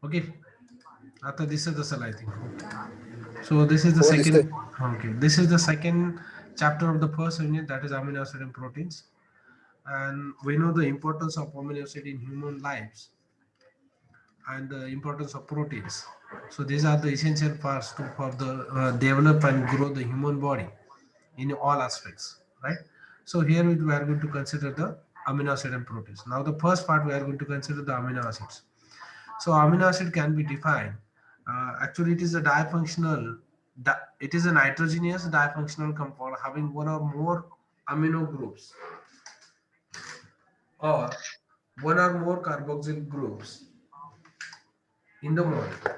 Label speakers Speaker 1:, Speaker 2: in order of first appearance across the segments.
Speaker 1: Okay. After this is the cell, I think. Okay. So this is the
Speaker 2: हो दिसतंय.
Speaker 1: second. Okay. This is the second chapter of the first unit, that is amino acid and proteins. And we know the importance of amino acid in human lives and the importance of proteins. So these are the essential parts to for the develop and grow the human body in all aspects, right? So here we are going to consider the amino acid and proteins. Now the first part we are going to consider the amino acids. So amino acid can be defined. Actually, it is a difunctional. It is a nitrogenous difunctional compound having one or more amino groups or one or more carboxyl groups in the molecule.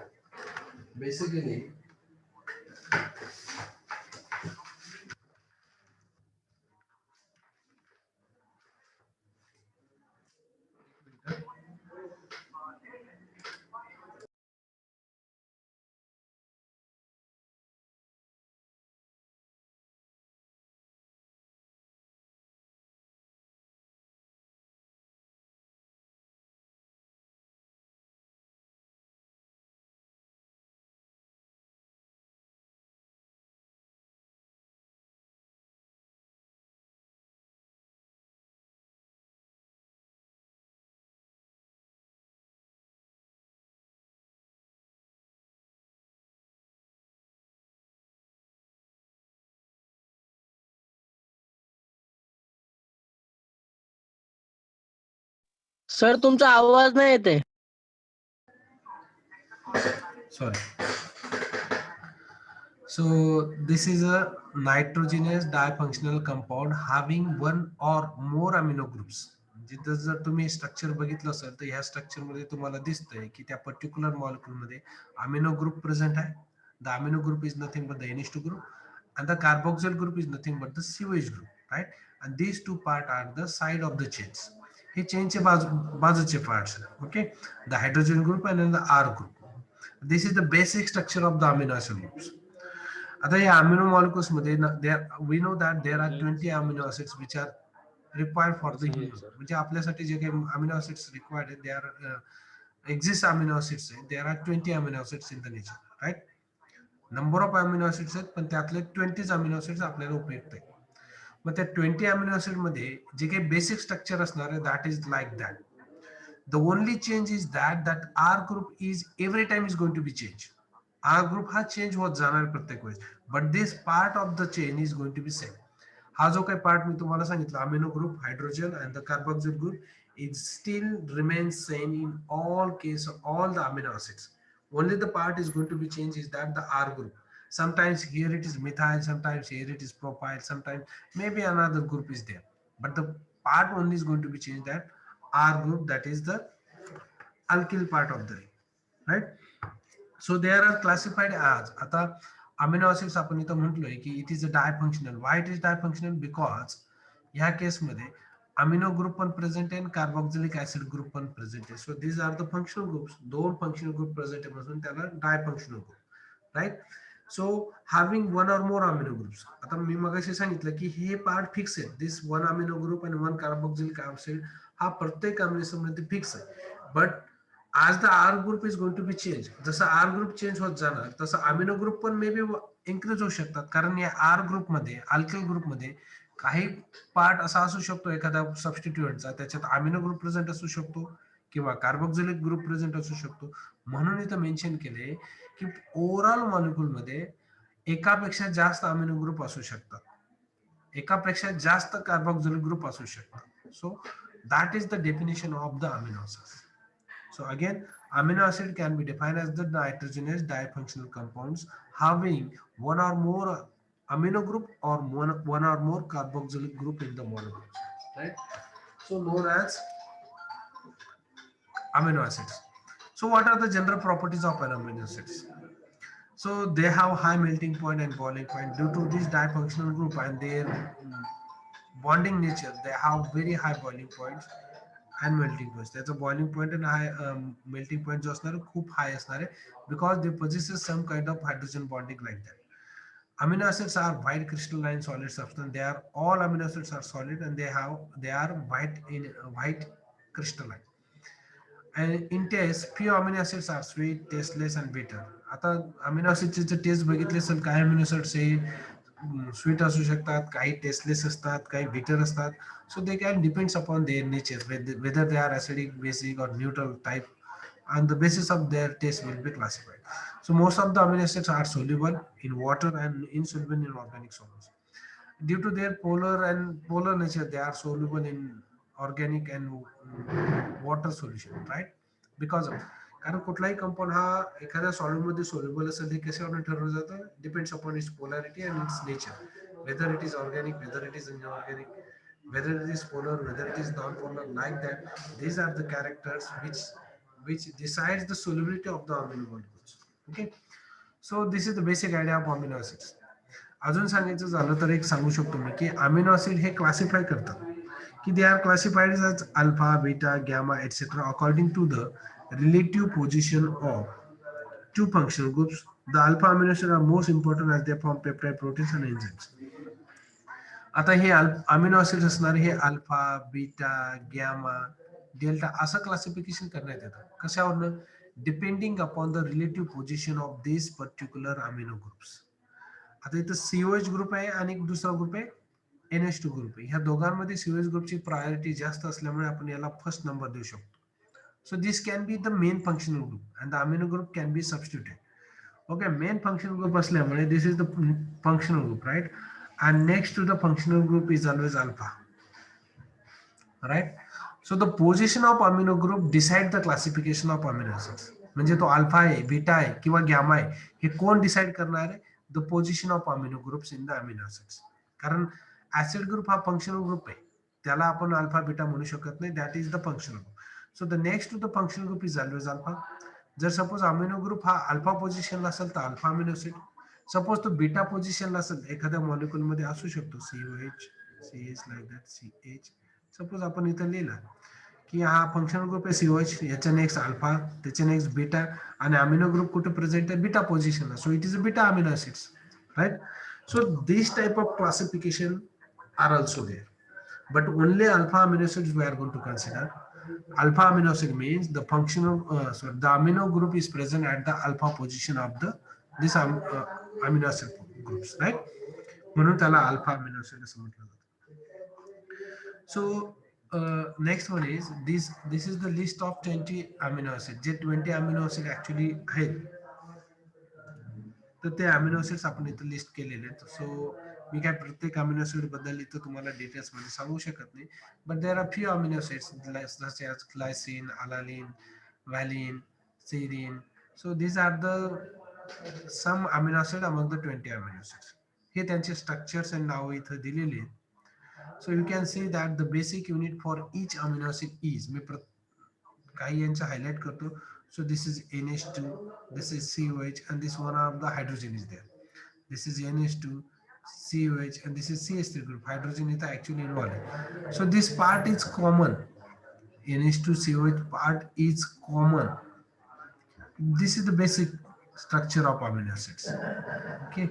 Speaker 1: Basically,
Speaker 3: sir तुमचा आवाज नाही येते.
Speaker 1: sorry. So this is a nitrogenous difunctional compound having one or more amino groups. जिथं जर तुम्ही structure बघितलं असेल तर ह्या स्ट्रक्चर मध्ये तुम्हाला दिसतंय की त्या पर्टिक्युलर मॉलिक्यूल मध्ये अमिनो ग्रुप प्रेझेंट आहे. The amino group is nothing but the NH2 group and the carboxyl group is nothing but the COH group, right? And these two part are the side of the chains. हे चेनचे बाजूचे parts आहेत. Okay, the hydrogen group and then the R group. This is the basic structure of the amino acid groups. आता या amino molecules मध्ये we know that there are 20 amino acids which are required for the human. म्हणजे आपल्यासाठी जे काही amino acids required आहेत, they are exist amino acids आहेत, there are 20 amino acids in the nature, right? Number of amino acids आहेत, पण त्यातले 20 amino acids आपल्याला उपयुक्त आहेत. मग त्या 20 अमिनो एसिड मध्ये जे काही बेसिक स्ट्रक्चर असणार आहे, that is like that. The only change is that R group is every time is going to be changed. R group हा चेंज होत जाणार प्रत्येक वेळेस, but this part of the chain is going to be same. हा जो काही part मी तुम्हाला सांगितलं, amino group, hydrogen and the carboxyl group is still remains same in all case of all the amino acids. Only the part is going to be changed is that the R group. Sometimes here it is methyl, sometimes here it is propyl, sometimes maybe another group is there, but the part only is going to be changed, that R group, that is the alkyl part of the ring, right? So there are classified as, आता amino acids आपण इथं म्हटलोय की it is a difunctional. Why it is difunctional? Because ह्या केसमध्ये amino group पण present आहे आणि कार्बोक्सिलिक ऍसिड ग्रुप पण प्रेझेंट आहे. So these are the functional groups. दोन फंक्शनल ग्रुप प्रेझेंट आहे म्हणून त्याला difunctional group, right? So having one or more amino groups. आता मी मगाशी सांगितलं की हे पार्ट फिक्स आहे, दिस वन अमिनो ग्रुप आणि वन कार्बोक्सिलिक ऍसिड हा प्रत्येक अमिनो मध्ये फिक्स आहे. बट आज the R group is going to be change. जसं आर ग्रुप चेंज होत जाणार तसं अमिनो ग्रुप पण मे बी इन्क्रीज होऊ शकतात, कारण या आर ग्रुपमध्ये, अल्किल ग्रुपमध्ये काही पार्ट असा असू शकतो एखाद्या सबस्टिट्यूएंटचा, त्याच्यात अमिनो ग्रुप प्रेझेंट असू शकतो किंवा कार्बोक्सिलिक ग्रुप प्रेझेंट असू शकतो. म्हणून इथं मेन्शन केले की ओव्हरऑल मॉलिक्यूल मध्ये एकापेक्षा जास्त अमिनो ग्रुप असू शकतात, एकापेक्षा जास्त कार्बोक्सिलिक ग्रुप असू शकतात. So that is the definition of the amino acids. So again, amino acid can be defined as the nitrogenous difunctional compounds having one or more amino group or one or more carboxylic group in the molecule, right? So known as amino acids. So what are the general properties of an amino acids? So they have high melting point and boiling point due to this difunctional group and their bonding nature. They have very high boiling points and melting points. त्याचं boiling point आणि high melting point जो असणार खूप हाय असणार आहे, because they possesses some kind of hydrogen bonding like that. Amino acids are white crystalline solid substance. They are all amino acids are solid and they are white in white crystalline. And in taste, few amino acids are sweet, tasteless and bitter. आता amino ऍसिडचे taste बघितले असेल, काही amino acids हे sweet असू शकतात, काही tasteless असतात, काही बिटर असतात. So they can depends upon their nature, whether they are acidic, basic or neutral type. On the basis of their taste will be classified. So most of the amino acids are soluble in water and insoluble in organic solids. Due to their polar nature, they are soluble in organic and water solution, right? Because of, कारण कुठलाही compound हा एखाद्या solid मध्ये soluble असेल हे कशावर ठरवलं जातं, depends upon its polarity and it's nature, whether it is organic, whether it is inorganic, whether it is polar, whether it is non-polar, like that. These are the characters which decides the solubility of the amino molecules. Okay, so this is the basic idea of amino acids. अजून सांगायचं झालं तर एक सांगू शकतो मी की amino acid हे classify करतात की they are classified as alpha, beta, gamma etcetera according to the relative position of two functional groups. The alpha amino acids are most important as they form peptide proteins and enzymes. आता हे amino acid असणार हे alpha, beta, gamma, delta असं classification करण्यात येतं. कशावरनं? Depending upon the relative position of this particular amino groups. आता इथं सीओएच ग्रुप आहे आणि दुसरा ग्रुप आहे NH2 ग्रुप आहे. ह्या दोघांमध्ये सीओएच ग्रुपची प्रायोरिटी जास्त असल्यामुळे आपण याला फर्स्ट नंबर देऊ शकतो. So this can be the main functional group and the amino group can be substituted. Okay, main functional group asल्यामुळे this is the functional group, right? And next to the functional group is always alpha, right? So the position of amino group decide the classification of amino acids. म्हणजे तो alpha आहे, beta आहे किंवा gamma आहे हे कोण decide करणार आहे? The position of amino groups in the amino acids. कारण ऍसिड ग्रुप हा फंक्शनल ग्रुप आहे, त्याला आपण अल्फा बीटा म्हणू शकत नाही. That is the functional group. So the next to the functional group is always alpha. जर सपोज अमिनो ग्रुप हा अल्फा पोझिशनला असेल तर अल्फा अमिनो ऍसिड. सपोज तो बीटा पोझिशनला असेल एखाद्या मॉलिक्युल मध्ये असू शकतो COH, CH like that, CH. Suppose आपण इथं लिहिला की हा फंक्शनल ग्रुप आहे COH, याच्या नेक्स्ट अल्फा, त्याच्या नेक्स्ट बीटा आणि अमिनो ग्रुप कुठे प्रेझेंट आहे? बीटा पोझिशनला. So it is a beta amino acids, right? So this type of classification are also there. But only alpha amino acids we are going to consider. Alpha amino acid means the functional, the amino group is present at the alpha position of the this amino acid groups, right? म्हणून त्याला alpha amino acid असं म्हटलं जातं. So next one is this is the list of 20 amino acids. जे 20 amino acid actually आहेत तर ते amino acids आपण इथं लिस्ट केलेले आहेत. सो मी काय प्रत्येक अमिनो ऍसिड बद्दल इथं तुम्हाला डिटेल्स मध्ये सांगू शकत नाही. But there are few amino acids जसे as glycine, alanine, valine, serine. So these are the some amino acid among the 20 amino acids. हे त्यांचे स्ट्रक्चर्स आणि नाव इथं दिलेले आहेत. So you can see that the basic unit for each amino acid is, मी काही यांचं हायलाइट करतो. So this is NH2, this is COH, and this one of the hydrogen is there. This is NH2, COH, and this is CH3 group. Hydrogen is actually involved. So this part is common. NH2 COH part is common. This is the basic structure of amino acids. Okay,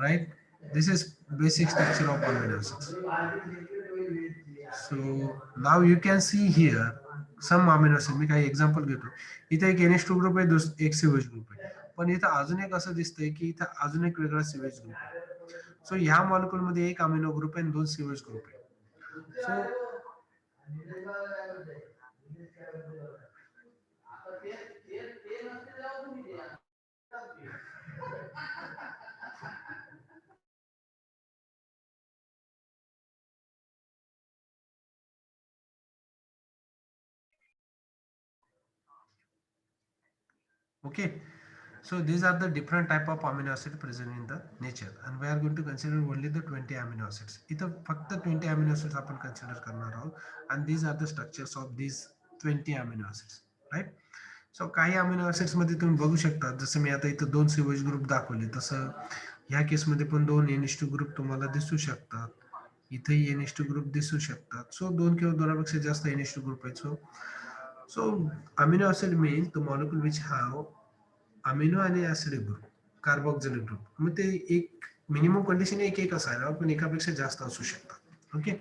Speaker 1: right? This is basic structure of amino acids. So now you can see here some amino acid. मी काही example घेतो. इथे एक NH2 group आहे, एक COH group आहे. पण इथं अजून एक असं दिसतंय की इथं अजून एक वेगळा COH ग्रुप आहे. सो ह्या मॉलिक्युल मध्ये एक अमिनो ग्रुप आहे आणि दोन COH ग्रुप आहे. So okay, so these are the different type of amino acid present in the nature and we are going to consider only the 20 amino acids. इथं फक्त 20 amino acids आपण consider करणार आहोत and these are the structures of these 20 amino acids, right? So काही amino acids मध्ये तुम्ही बघू शकता, जसं मी आता इथं दोन COH ग्रुप दाखवले तसं ह्या केसमध्ये पण दोन NH2 ग्रुप तुम्हाला दिसू शकतात. इथेही NH2 ग्रुप दिसू शकतात. सो दोन किंवा दोनापेक्षा जास्त NH2 ग्रुप आहेत. So amino acid means the molecule which have amino आणि ऍसिडिक ग्रुप, कार्बोक्सिलिक ग्रुप. मग ते एक मिनिमम कंडिशन एक एक असायला पण एकापेक्षा जास्त असू शकतात. Okay,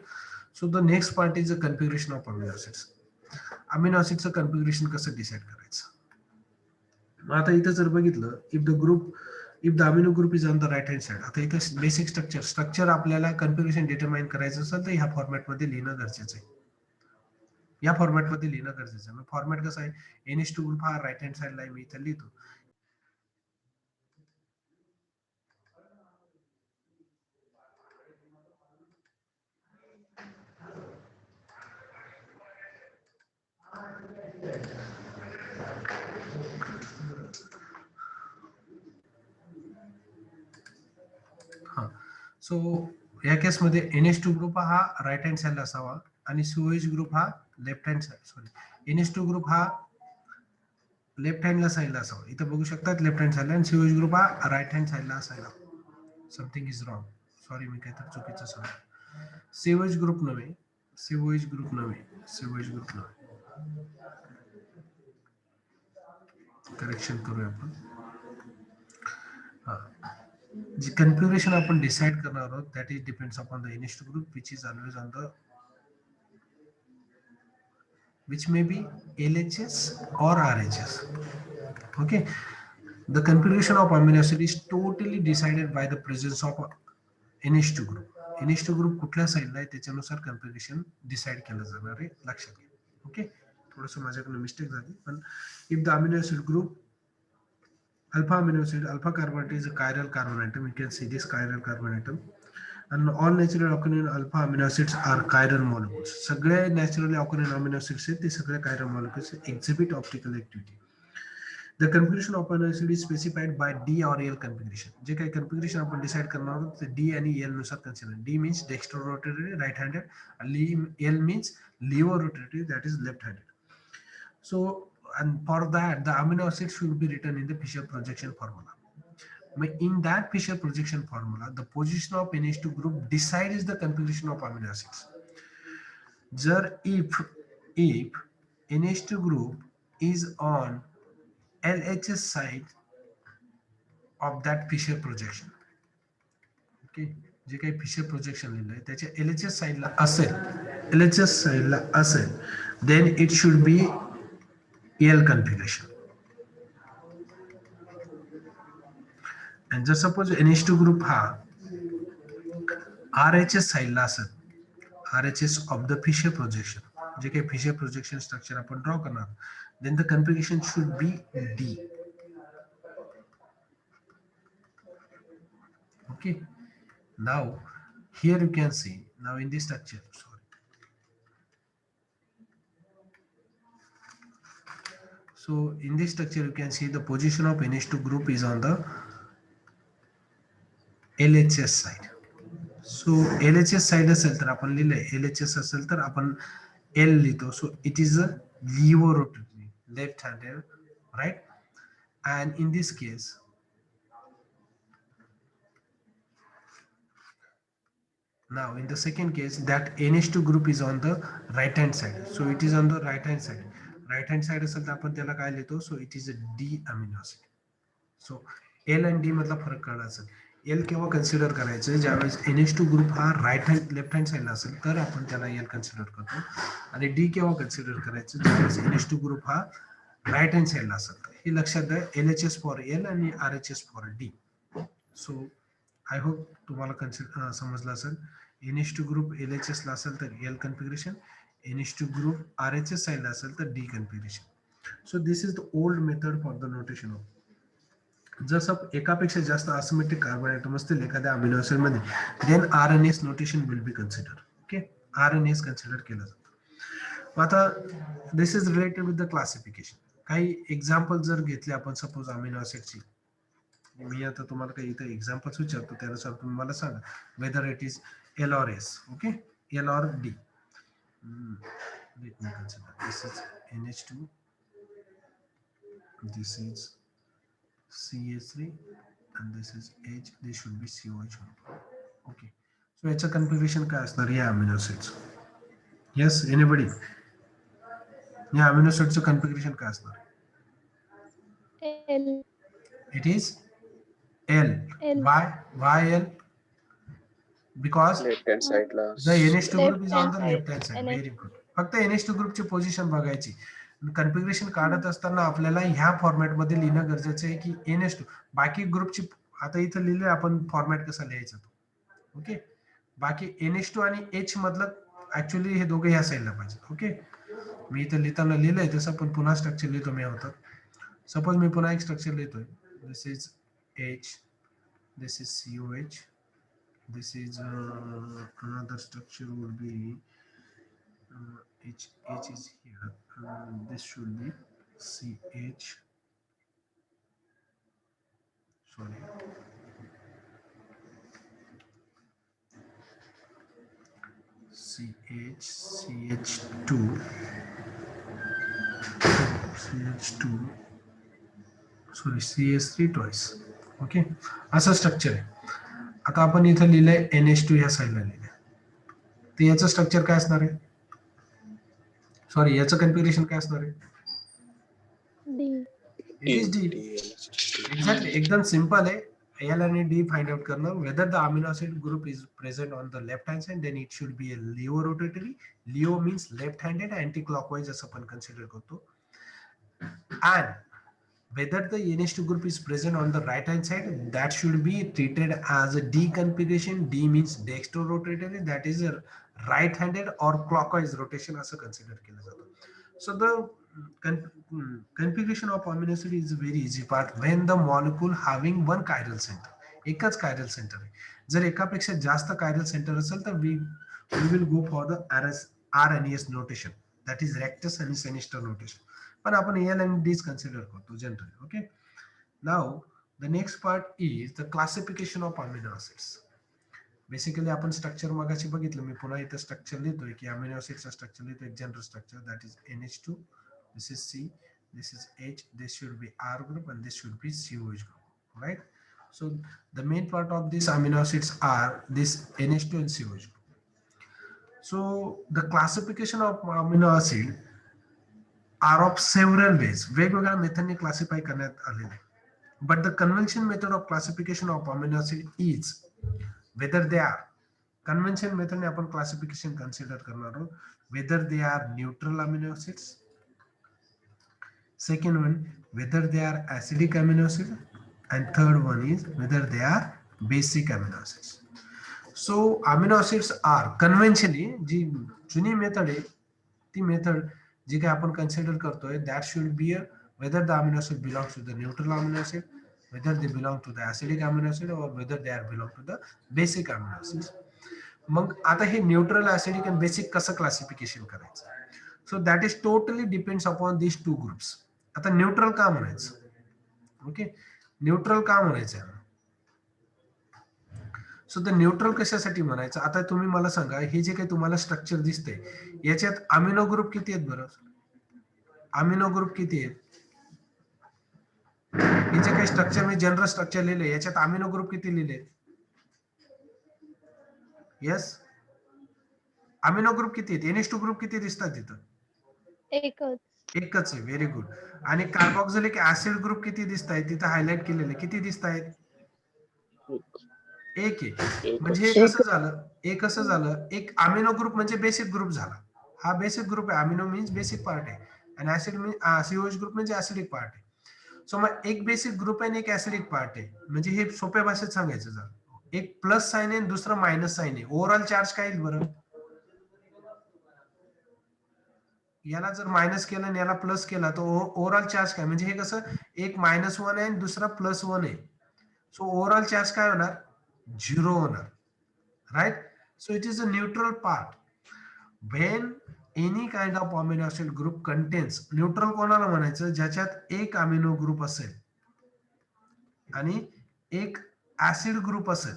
Speaker 1: so the next part is the configuration of amino acids. Amino ऍसिडचं कन्फिगरेशन कसं डिसाईड करायचं. मग आता इथं जर बघितलं, if the amino group is on the right hand side, आता इथं बेसिक स्ट्रक्चर आपल्याला कन्फिगरेशन डिटरमाइन करायचं असेल तर ह्या फॉर्मॅटमध्ये लिहिणं गरजेचं आहे. या फॉर्मॅटमध्ये लिहिणं गरजेचं आहे. फॉर्मॅट कसं आहे, NH2 ग्रुप हा राईट हँड साइडला आहे, मी इथं लिहितो. सो या केसमध्ये NH2 ग्रुप हा राईट हँड साइडला असावा आणि COH ग्रुप हा left hand side, NH2 group हा लेफ्ट हँडला साइडला असावा. इथं बघू शकतात लेफ्ट हँड साइडला, आणि COH ग्रुप हा राईट हँड साइडला असायला. समथिंग इज रॉंग, सॉरी मी काहीतरी चुकीचं सांगितलं. COH ग्रुप नव्हे, COH ग्रुप नव्हे, COH ग्रुप नव्हे, करेक्शन करूया आपण. जी कन्फिगरेशन आपण डिसाइड करणार आहोत that is depends upon the NH2 group which is always on the which may be LHS or RHS. Okay, the configuration of amino acid is totally decided by the presence of NH2 group. NH2 group कुठल्या साइडला आहे त्याच्यानुसार configuration decide केलं जाणार आहे, लक्षात घ्या. Okay, थोडंसं माझ्याकडून मिस्टेक झाली, पण if the amino acid group alpha amino acid, alpha carbonate is a chiral carbon atom, you can see this chiral carbon atom, and all naturally occurring alpha amino acids are chiral molecules. सगळे naturally occurring amino acids आहेत ते सगळे chiral molecules exhibit optical activity. The configuration of amino acid is specified by D or L configuration. जे काही configuration आपण decide करणार आहोत ते D आणि L नुसार consider. D means dextrorotatory right handed, L means levorotatory that is left handed. So, and for that the amino acid should be written in the Fisher projection formula. In that Fisher projection formula, the position of NH2 group decides the configuration of amino acids. Jar if NH2 group is on LHS side of that Fisher projection, okay, जे काही fissure projection लिहिलंय त्याच्या LHS साइडला असेल, LHS साइडला असेल, then it should be L configuration. And जर suppose NH2 group हा RHS साइडला असेल, RHS of the Fisher projection, जे काही फिशर प्रोजेक्शन स्ट्रक्चर आपण ड्रॉ करणार, then the configuration should be D. Okay, now here you can see, now in this structure, sorry, so in this structure you can see the position of NH2 group is on the LHS side. So LHS side असेल तर आपण लिहिलंय, LHS असेल तर आपण L लिहितो. So it is a levorotatory, left handed, right? And in this case, now in the second case, that NH2 group is on the right hand side. So it is on the right hand side. Right hand side असेल तर आपण त्याला काय लिहितो? So it is a D amino acid. So L and D मधला फरक कळला असेल. L केव्हा कन्सिडर करायचं, ज्यावेळेस NH2 ग्रुप हा लेफ्ट हँड साइडला असेल तर आपण त्याला L कन्सिडर करतो, आणि D केव्हा कन्सिडर करायचं, ज्यावेळेस NH2 ग्रुप हा राईट हँड साइडला असेल तर. हे लक्षात द्या, LHS फॉर L आणि RHS for D. So I hope तुम्हाला समजलं असेल. NH2 ग्रुप LHS ला असेल तर L configuration, NH2 group RHS साइडला असेल तर D configuration. So this is the old method for the notation of. जर सब एकापेक्षा जास्त असिमेट्रिक कार्बन ॲटम असतील एखाद्या अमिनो ऍसिड मध्ये, then RNS notation will be consider. Okay, RNS consider केलं जातं. आता this is related with the classification. काही एक्झाम्पल जर घेतले आपण, सपोज अमिनो ऍसिडची, मी आता तुम्हाला काही इथे एक्झाम्पल्स विचारतो, त्यानुसार तुम्ही मला सांगा whether it is L or S. Okay, L or D. Let me consider. This is NH2, this is CH3, and this is H. This should be COH. Okay, so याचं कन्फिगरेशन काय असणार या amino acids? Yes, anybody? या amino ऍसिडचं configuration काय असणार?
Speaker 2: L.
Speaker 1: It is L. Why L? Because
Speaker 4: left hand side la
Speaker 1: the NH2 group is on the
Speaker 2: Left-hand
Speaker 1: left hand side.
Speaker 2: side.
Speaker 1: Very good. फक्त NH2 ग्रुपची position बघायची. Configuration काढत असताना आपल्याला ह्या फॉर्मॅटमध्ये लिहिणं गरजेचं आहे की NH2 बाकी ग्रुपची, आता इथं लिहिलंय आपण फॉर्मॅट कसा लिहायचा तो. ओके, बाकी NH2 आणि H मधलं ऍक्च्युली हे दोघे ह्या साईडला पाहिजे. ओके, मी इथं लिहिताना लिहिलंय तसं, पण पुन्हा स्ट्रक्चर लिहितो मी होतं. सपोज मी पुन्हा एक स्ट्रक्चर लिहितोय. दिस is H, this is COH, this is another structure would be H is here, this should be CH, sorry, CH2, sorry, CH3 twice. Okay, असं स्ट्रक्चर आहे. आता आपण इथं लिहिलंय NH2 ह्या साईडला लिहिलंय, तर याचं स्ट्रक्चर काय असणार आहे? सॉरी, याचं कन्फिगरेशन काय असणार आहे? It is D. एक्झॅक्टली, एकदम सिंपल आहे. L आणि D फाइंड आउट करणं. Whether the amino acid group is present on the left hand side, then it should be a Leo rotatory. Leo means left handed, anti-clockwise असं आपण consider करतो. And whether the NH2 group is present on the right hand side, that should be treated as a D configuration. D means dextro-rotatory, that is a right handed or clockwise rotation असं consider केलं जातं. So the configuration of amino acid is a very easy part when the molecule having one chiral center. एकच chiral center आहे. जर एकापेक्षा जास्त chiral center असेल तर we will go for the RNAS notation, that is rectus आणि sinister notation. पण आपण L आणि D कन्सिडर करतो generally. Okay, now the next part is the classification of amino acids. Basically आपण स्ट्रक्चर मगाशी बघितलं, मी पुन्हा इथं स्ट्रक्चर लिहितोय की अमिनो ऍसिडचं स्ट्रक्चर लिहितोय, general structure, that is NH2, this is C, this is H, this should be R group and this should be COH group, right? So the main part of these amino acids are this NH2 and COH group. So the classification of amino acid are of several ways. वेगवेगळ्या मेथडने classify करण्यात आलेले. But the convention method of classification of amino acid is whether they are convention method ने आपण classification consider करणार आहोत, whether they are neutral amino acids. Second one, whether they are acidic amino acid, and third one is whether they are basic amino acids. So amino acids are conventionally जी जुनी method आहे ती method जी काही आपण consider करतोय, that should be a whether the amino acid belongs to the neutral amino acid, whether they belong to the acidic amino acid, or whether they are belong to the basic amino acids. मग आता हे neutral, acidic आणि basic कसं classification करायचं? So that is totally depends upon this two groups. आता neutral का म्हणायचं? Okay, neutral का म्हणायचं? सो द न्यूट्रल कशासाठी म्हणायचं? आता तुम्ही मला सांगा, हे जे काही तुम्हाला स्ट्रक्चर दिसतंय याच्यात अमिनो ग्रुप किती आहेत बरं? अमिनो ग्रुप किती आहेत? हे जे काही स्ट्रक्चर मी जनरल स्ट्रक्चर लिहिले याच्यात अमिनो ग्रुप किती लिहिले? येस, अमिनो ग्रुप किती आहेत? NH2 ग्रुप किती दिसतात तिथं? एकच आहे. Very good. आणि कार्बोक्सिलिक ऍसिड ग्रुप किती दिसत आहेत तिथं हायलाइट केलेले? किती दिसत आहेत? एक आहे. म्हणजे हे कसं झालं? एक कसं झालं? एक अमिनो ग्रुप म्हणजे बेसिक ग्रुप झाला. हा बेसिक ग्रुप आहे. अमिनो मीन्स बेसिक पार्ट आहे आणि ऍसिड मीन्स COH ग्रुप म्हणजे ऍसिडिक पार्ट आहे. सो मग एक बेसिक ग्रुप आहे आणि एक ऍसिडिक पार्ट आहे. म्हणजे हे सोप्या भाषेत सांगायचं झालं, एक प्लस साइन आहे दुसरं मायनस साइन आहे. ओव्हरऑल चार्ज काय येईल बरं? याला जर मायनस केलं आणि याला प्लस केला तर ओव्हरऑल चार्ज काय? म्हणजे हे कसं, एक -1 आहे आणि दुसरा +1 आहे. सो ओव्हरऑल चार्ज काय होणार? 0 होणार, right? So it is a neutral part. When any kind of amino acid group contains, neutral कोणाला म्हणायचं? ज्याच्यात एक अमिनो ग्रुप असेल आणि एक ऍसिड ग्रुप असेल,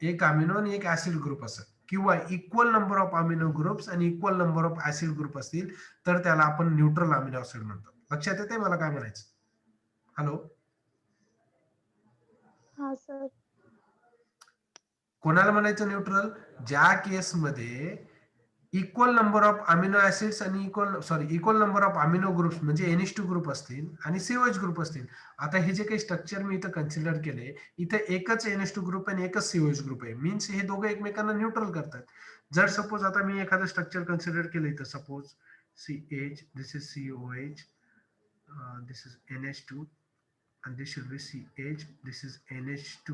Speaker 1: एक अमिनो आणि एक ऍसिड ग्रुप असेल, किंवा equal number of amino groups आणि equal number of acid group असतील तर त्याला आपण न्यूट्रल अमिनो ऍसिड म्हणतो. लक्षात येते मला काय म्हणायचं? हॅलो,
Speaker 2: हा सर.
Speaker 1: कोणाला म्हणायचं न्यूट्रल? ज्या केसमध्ये equal number of amino acids आणि equal number of amino groups म्हणजे NH2 ग्रुप असतील आणि COH ग्रुप असतील. आता हे जे काही स्ट्रक्चर मी इथं कन्सिडर केले, इथे एकच NH2 ग्रुप आणि एकच COH ग्रुप आहे. मीन्स हे दोघं एकमेकांना न्यूट्रल करतात. जर सपोज आता मी एखादं स्ट्रक्चर कन्सिडर केलं इथं, suppose CH, this is COH, this is NH2 and this should be CH, this is NH2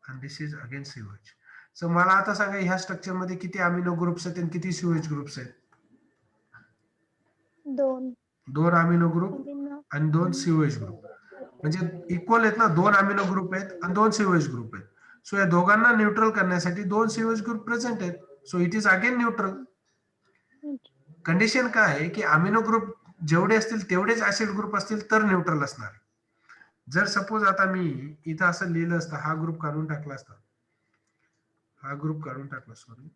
Speaker 1: and this is again COH. So मला आता सांगा ह्या स्ट्रक्चर मध्ये किती अमिनो ग्रुप्स आहेत आणि किती COH ग्रुप्स आहेत?
Speaker 2: 2
Speaker 1: 2 अमिनो ग्रुप
Speaker 2: अमिनो
Speaker 1: आणि 2 COH ग्रुप. म्हणजे इक्वल आहेत ना, 2 अमिनो ग्रुप आहेत आणि 2 COH ग्रुप आहेत. सो या दोघांना न्यूट्रल करण्यासाठी 2 COH ग्रुप प्रेझेंट आहेत. So it is again neutral. Condition काय आहे की अमिनो ग्रुप जेवढे असतील तेवढेच ऍसिड ग्रुप असतील तर न्यूट्रल असणार. जर सपोज आता मी इथं असं लिहिलं असतं, हा ग्रुप काढून टाकला असता, हा ग्रुप काढून टाकला, सॉरी,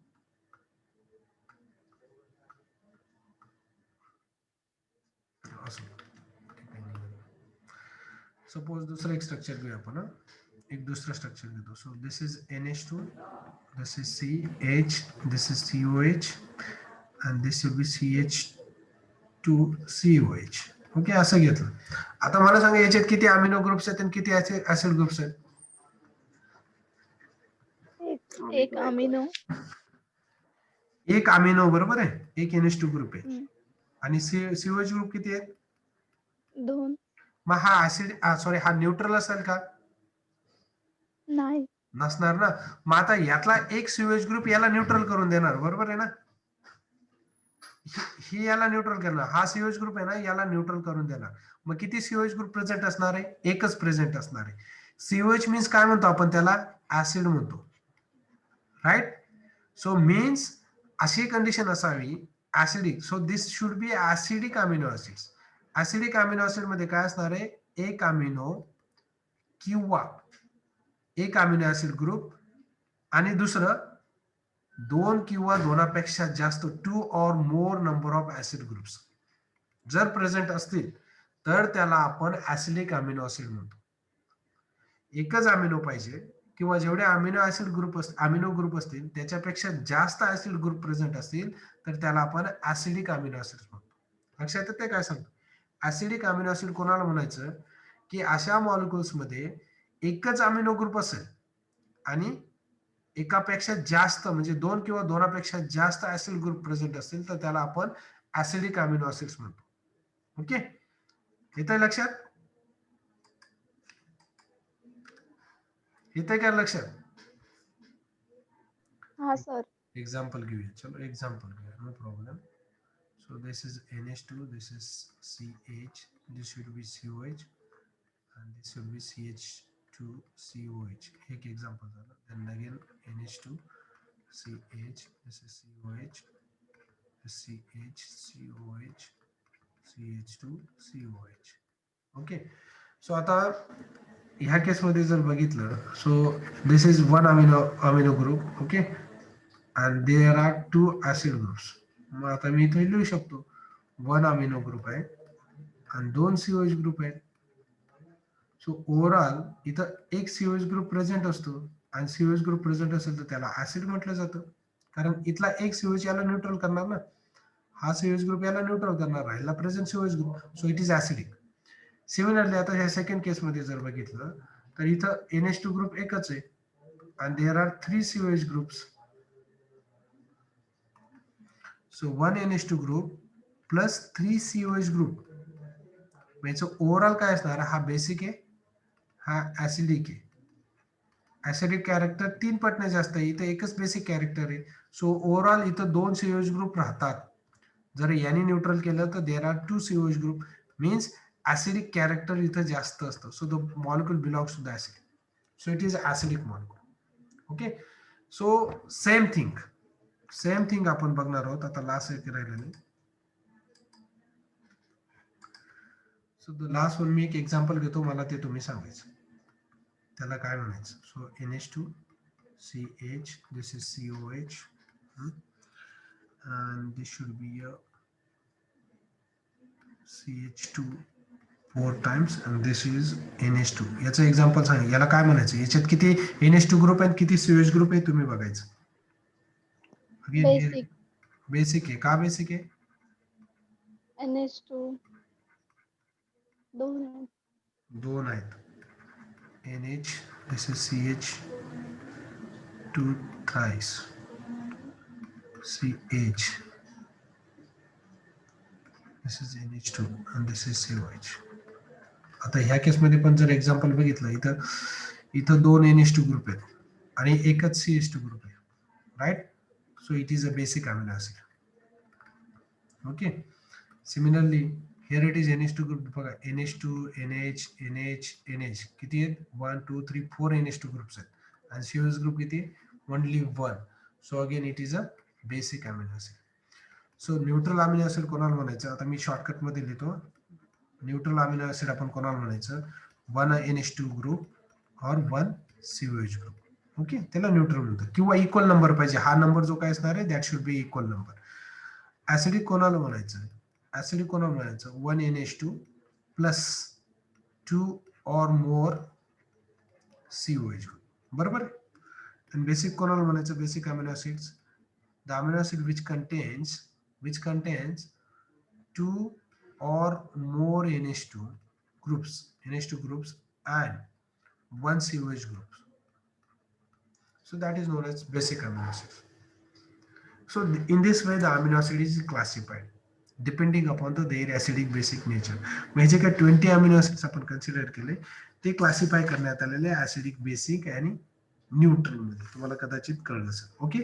Speaker 1: सपोज दुसरं एक स्ट्रक्चर घेऊया आपण. एक दुसरं स्ट्रक्चर घेतो. So this is NH2, this is CH, this is COH and this will be CH2COH. Okay, असं घेतलं. आता मला सांगा याच्यात किती अमिनो ग्रुप्स आहेत आणि किती ऍसिड ग्रुप्स आहेत?
Speaker 2: एक अमिनो.
Speaker 1: एक अमिनो, बरोबर आहे. एक NH2 ग्रुप आहे आणि COH ग्रुप किती आहेत?
Speaker 2: 2.
Speaker 1: मग हा ऍसिड, सॉरी, हा न्यूट्रल असेल का?
Speaker 2: नाही.
Speaker 1: नसणार ना. मग आता यातला एक COH ग्रुप याला न्यूट्रल करून देणार, बरोबर आहे ना. ही याला न्यूट्रल करणार, हा COH ग्रुप आहे ना याला न्यूट्रल करून देणार. मग किती COH ग्रुप प्रेझेंट असणार आहे? एकच प्रेझेंट असणार आहे. COH मीन्स काय म्हणतो आपण त्याला? ऍसिड म्हणतो, राईट. सो मीन्स अशी कंडिशन असावी acidic. So this should be acidic amino acids. Acidic amino acid मध्ये काय असणार आहे? एक अमिनो किंवा एक अमिनो ऍसिड ग्रुप आणि दुसरं 2 किंवा 2पेक्षा जास्त 2 or more number of acid groups जर प्रेझेंट असतील तर त्याला आपण ऍसिडिक अमिनो ऍसिड म्हणतो. एकच अमिनो पाहिजे किंवा जेवढे अमिनो ग्रुप असतील त्याच्यापेक्षा जास्त ऍसिड ग्रुप प्रेझेंट असतील तर त्याला आपण ऍसिडिक अमिनो ऍसिड म्हणतो. लक्षात येते काय सांगतो? ऍसिडिक अमिनो ऍसिड कोणाला म्हणायचं? की अशा मॉलिक्युल्स मध्ये एकच अमिनो ग्रुप असेल आणि एकापेक्षा जास्त म्हणजे 2 किंवा 2पेक्षा जास्त ऍसिड ग्रुप प्रेझेंट असतील तर त्याला आपण ऍसिडिक अमिनो ऍसिड्स म्हणतो. ओके, येतंय लक्षात? येतंय का लक्षात?
Speaker 2: हा सर.
Speaker 1: एक्झाम्पल घेऊया. चलो एक्झाम्पल घेऊया, no problem. So this is NH2, this is CH, this will be COH and this will be CH2COH. एक एक्झाम्पल झालं. then again NH2, CH, this is COH, CH, COH, CH2, COH. Okay, so आता ह्या केसमध्ये जर बघितलं, so this is 1 amino group, okay, and there are 2 acid groups. मग आता मी इथे लिहू शकतो 1 अमिनो ग्रुप आहे आणि 2 COH ग्रुप आहेत. सो ओव्हरऑल इथं एक COH ग्रुप प्रेझेंट असतो आणि COH ग्रुप प्रेझेंट असेल तर त्याला ऍसिड म्हटलं जातं, कारण इथला एक COH याला न्यूट्रल करणार ना, हा COH ग्रुप याला न्यूट्रल करणार, राहिला present COH group, so it is acidic. Similarly आता ह्या सेकंड केस मध्ये जर बघितलं तर इथं NH2 ग्रुप एकच आहे आणि there are 3 COH groups. So 1 NH2 group plus 3 COH group म्हणजे ओव्हरऑल काय असणार? हा बेसिक आहे, हा ऍसिडिक आहे. ऍसिडिक कॅरेक्टर 3 पटने जास्त आहे, इथं एकच बेसिक कॅरेक्टर आहे. सो ओव्हरऑल इथं 2 COH ग्रुप राहतात. जर याने न्यूट्रल केलं तर there are 2 COH group, means acidic character इथं जास्त असतं. So the molecule belongs to the acid, so it is acidic molecule. Okay, so same thing आपण बघणार आहोत. आता लास्ट एक राहिलेलं. सो द लास्ट वन मी एक एक्झाम्पल घेतो, मला ते तुम्ही सांगायचं त्याला काय म्हणायचं. So NH2, CH, this is COH, and this should be a CH2 4 times and this is NH2. याचं एक्झाम्पल सांग. याला काय म्हणायचं? याच्यात किती NH2 ग्रुप आहेत, किती COH ग्रुप आहे तुम्ही बघायचं.
Speaker 2: बेसिक.
Speaker 1: बेसिक आहे. का बेसिक आहे?
Speaker 2: NH2 दोन आहेत.
Speaker 1: दोन आहेत. NH, this is CH, 2 thrice, CH, this is NH2 and this is COH. आता ह्या केसमध्ये पण जर एक्झाम्पल बघितलं, इथं दोन NH2 ग्रुप आहेत आणि एकच CH2 ग्रुप आहे, right? So it is a basic amino acid. Okay. Similarly here it is NH2 group बघा, NH2, NH, NH, NH किती आहेत? 1 2 3 4 NH2 ग्रुप्स आहेत आणि COH ग्रुप किती? Only 1. So again it is a basic amino acid. So neutral amino acid कोणाला म्हणायचं? आता मी shortcut मध्ये लिहितो. न्यूट्रल अमिनो ऍसिड आपण कोणाला म्हणायचं? 1 NH2 ग्रुप और 1 COH ग्रुप. ओके, त्याला न्यूट्रल म्हणतात. किंवा इक्वल नंबर पाहिजे. हा नंबर जो काय असणार आहे that should be equal number. Acidic कोणाला म्हणायचं? ऍसिडिक कोणाला म्हणायचं? 1 NH2 plus 2 or more COH group. बरोबर. आणि बेसिक कोणाला म्हणायचं? Basic amino acids, the amino acid which contains 2 or more NH2 groups and 1 COH group. So that is known as basic amino acid. So in this way the amino acid is classified depending upon their acidic basic nature. म्हणजे काय 20 amino acids आपण consider केले, ते classify करण्यात आलेले acidic, basic आणि neutral मध्ये. तुम्हाला कदाचित कळलं असेल. ओके.